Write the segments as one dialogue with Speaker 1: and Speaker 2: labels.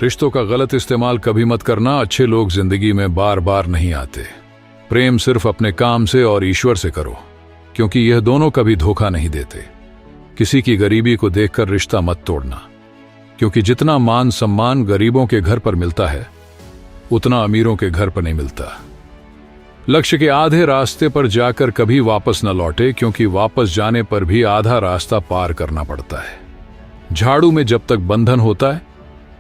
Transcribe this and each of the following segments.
Speaker 1: रिश्तों का गलत इस्तेमाल कभी मत करना। अच्छे लोग जिंदगी में बार बार नहीं आते। प्रेम सिर्फ अपने काम से और ईश्वर से करो, क्योंकि यह दोनों कभी धोखा नहीं देते। किसी की गरीबी को देखकर रिश्ता मत तोड़ना, क्योंकि जितना मान सम्मान गरीबों के घर पर मिलता है उतना अमीरों के घर पर नहीं मिलता। लक्ष्य के आधे रास्ते पर जाकर कभी वापस न लौटे, क्योंकि वापस जाने पर भी आधा रास्ता पार करना पड़ता है। झाड़ू में जब तक बंधन होता है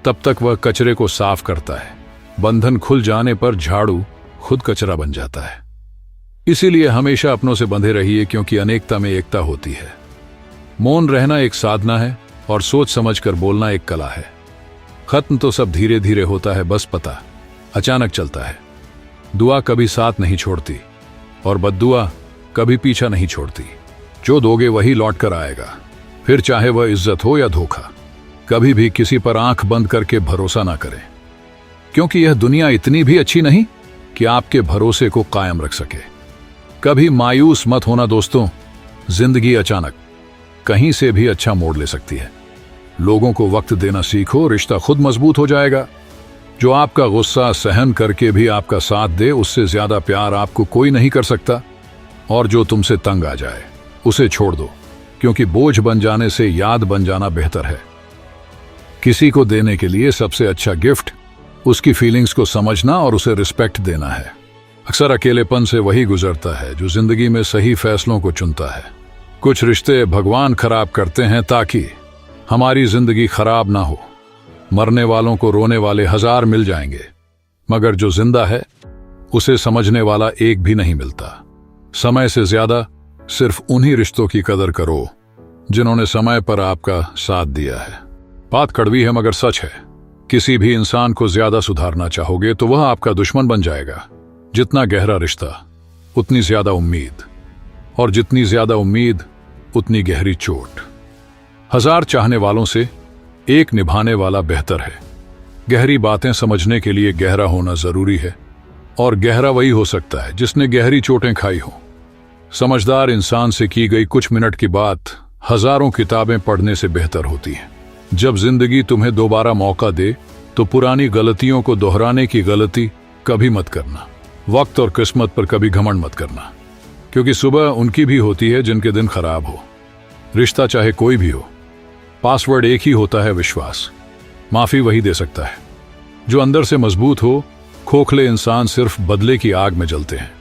Speaker 1: तब तक वह कचरे को साफ करता है। बंधन खुल जाने पर झाड़ू खुद कचरा बन जाता है। इसीलिए हमेशा अपनों से बंधे रहिए, क्योंकि अनेकता में एकता होती है। मौन रहना एक साधना है और सोच समझकर बोलना एक कला है। खत्म तो सब धीरे धीरे होता है, बस पता अचानक चलता है। दुआ कभी साथ नहीं छोड़ती और बद्दुआ कभी पीछा नहीं छोड़ती। जो दोगे वही लौट कर आएगा, फिर चाहे वह इज्जत हो या धोखा। कभी भी किसी पर आंख बंद करके भरोसा ना करें, क्योंकि यह दुनिया इतनी भी अच्छी नहीं कि आपके भरोसे को कायम रख सके। कभी मायूस मत होना दोस्तों, जिंदगी अचानक कहीं से भी अच्छा मोड़ ले सकती है। लोगों को वक्त देना सीखो, रिश्ता खुद मजबूत हो जाएगा। जो आपका गुस्सा सहन करके भी आपका साथ दे, उससे ज्यादा प्यार आपको कोई नहीं कर सकता। और जो तुमसे तंग आ जाए उसे छोड़ दो, क्योंकि बोझ बन जाने से याद बन जाना बेहतर है। किसी को देने के लिए सबसे अच्छा गिफ्ट उसकी फीलिंग्स को समझना और उसे रिस्पेक्ट देना है। अक्सर अकेलेपन से वही गुजरता है जो जिंदगी में सही फैसलों को चुनता है। कुछ रिश्ते भगवान खराब करते हैं ताकि हमारी जिंदगी खराब ना हो। मरने वालों को रोने वाले 1000 मिल जाएंगे, मगर जो जिंदा है उसे समझने वाला एक भी नहीं मिलता। समय से ज्यादा सिर्फ उन्हीं रिश्तों की कदर करो जिन्होंने समय पर आपका साथ दिया है। बात कड़वी है मगर सच है। किसी भी इंसान को ज्यादा सुधारना चाहोगे तो वह आपका दुश्मन बन जाएगा। जितना गहरा रिश्ता उतनी ज्यादा उम्मीद, और जितनी ज्यादा उम्मीद उतनी गहरी चोट। 1000 चाहने वालों से एक निभाने वाला बेहतर है। गहरी बातें समझने के लिए गहरा होना जरूरी है, और गहरा वही हो सकता है जिसने गहरी चोटें खाई हो। समझदार इंसान से की गई कुछ मिनट की बात हजारों किताबें पढ़ने से बेहतर होती है। जब जिंदगी तुम्हें दोबारा मौका दे तो पुरानी गलतियों को दोहराने की गलती कभी मत करना। वक्त और किस्मत पर कभी घमंड मत करना, क्योंकि सुबह उनकी भी होती है जिनके दिन खराब हो। रिश्ता चाहे कोई भी हो, पासवर्ड एक ही होता है, विश्वास। माफी वही दे सकता है जो अंदर से मजबूत हो। खोखले इंसान सिर्फ बदले की आग में जलते हैं।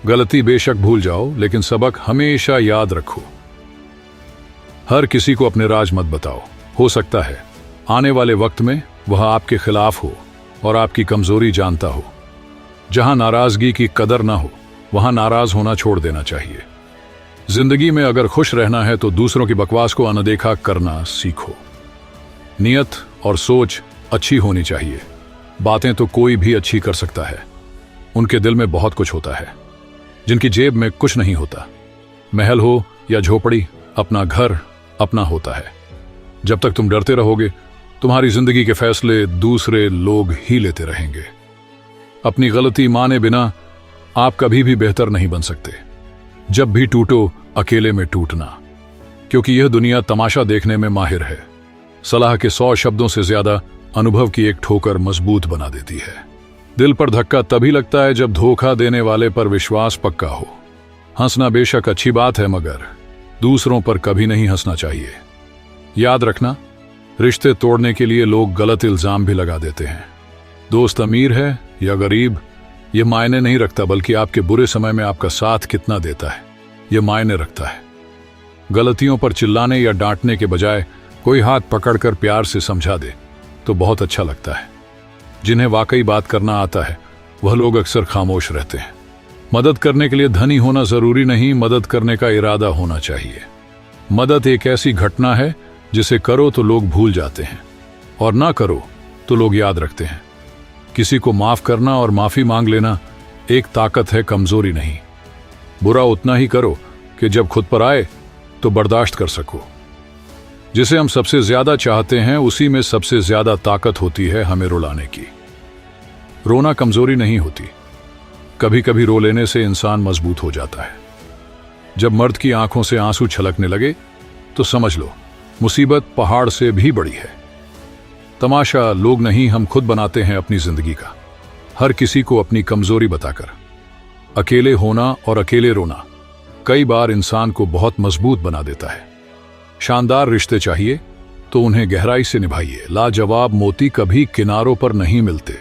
Speaker 1: गलती बेशक भूल जाओ, लेकिन सबक हमेशा याद रखो। हर किसी को अपने राज मत बताओ। हो सकता है आने वाले वक्त में वह आपके खिलाफ हो और आपकी कमजोरी जानता हो। जहां नाराजगी की कदर ना हो वहां नाराज होना छोड़ देना चाहिए। जिंदगी में अगर खुश रहना है तो दूसरों की बकवास को अनदेखा करना सीखो। नियत और सोच अच्छी होनी चाहिए। बातें तो कोई भी अच्छी कर सकता है, उनके दिल में बहुत कुछ होता है जिनकी जेब में कुछ नहीं होता। महल हो या झोपड़ी, अपना घर अपना होता है। जब तक तुम डरते रहोगे तुम्हारी जिंदगी के फैसले दूसरे लोग ही लेते रहेंगे। अपनी गलती माने बिना आप कभी भी बेहतर नहीं बन सकते। जब भी टूटो अकेले में टूटना, क्योंकि यह दुनिया तमाशा देखने में माहिर है। सलाह के 100 शब्दों से ज्यादा अनुभव की एक ठोकर मजबूत बना देती है। दिल पर धक्का तभी लगता है जब धोखा देने वाले पर विश्वास पक्का हो। हंसना बेशक अच्छी बात है, मगर दूसरों पर कभी नहीं हंसना चाहिए। याद रखना, रिश्ते तोड़ने के लिए लोग गलत इल्जाम भी लगा देते हैं। दोस्त अमीर है या गरीब यह मायने नहीं रखता, बल्कि आपके बुरे समय में आपका साथ कितना देता है यह मायने रखता है। गलतियों पर चिल्लाने या डांटने के बजाय कोई हाथ पकड़कर प्यार से समझा दे तो बहुत अच्छा लगता है। जिन्हें वाकई बात करना आता है वह लोग अक्सर खामोश रहते हैं। मदद करने के लिए धनी होना जरूरी नहीं, मदद करने का इरादा होना चाहिए। मदद एक ऐसी घटना है जिसे करो तो लोग भूल जाते हैं और ना करो तो लोग याद रखते हैं। किसी को माफ करना और माफी मांग लेना एक ताकत है, कमजोरी नहीं। बुरा उतना ही करो कि जब खुद पर आए तो बर्दाश्त कर सको। जिसे हम सबसे ज्यादा चाहते हैं उसी में सबसे ज्यादा ताकत होती है हमें रुलाने की। रोना कमजोरी नहीं होती, कभी कभी रो लेने से इंसान मजबूत हो जाता है। जब मर्द की आंखों से आंसू छलकने लगे तो समझ लो मुसीबत पहाड़ से भी बड़ी है। तमाशा लोग नहीं, हम खुद बनाते हैं अपनी जिंदगी का, हर किसी को अपनी कमजोरी बताकर। अकेले होना और अकेले रोना कई बार इंसान को बहुत मजबूत बना देता है। शानदार रिश्ते चाहिए तो उन्हें गहराई से निभाइए। लाजवाब मोती कभी किनारों पर नहीं मिलते।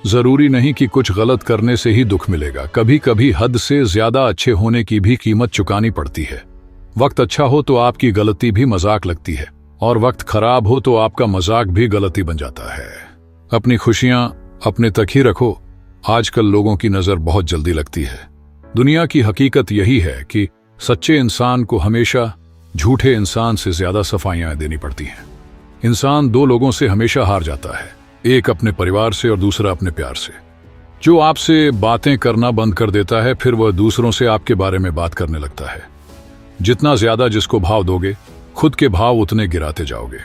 Speaker 1: जरूरी नहीं कि कुछ गलत करने से ही दुख मिलेगा, कभी कभी हद से ज्यादा अच्छे होने की भी कीमत चुकानी पड़ती है। वक्त अच्छा हो तो आपकी गलती भी मजाक लगती है, और वक्त खराब हो तो आपका मजाक भी गलती बन जाता है। अपनी खुशियां अपने तक ही रखो। आजकल लोगों की नजर बहुत जल्दी लगती है। दुनिया की हकीकत यही है कि सच्चे इंसान को हमेशा झूठे इंसान से ज्यादा सफाइयां देनी पड़ती हैं। इंसान दो लोगों से हमेशा हार जाता है, एक अपने परिवार से और दूसरा अपने प्यार से। जो आपसे बातें करना बंद कर देता है, फिर वह दूसरों से आपके बारे में बात करने लगता है। जितना ज्यादा जिसको भाव दोगे, खुद के भाव उतने गिराते जाओगे।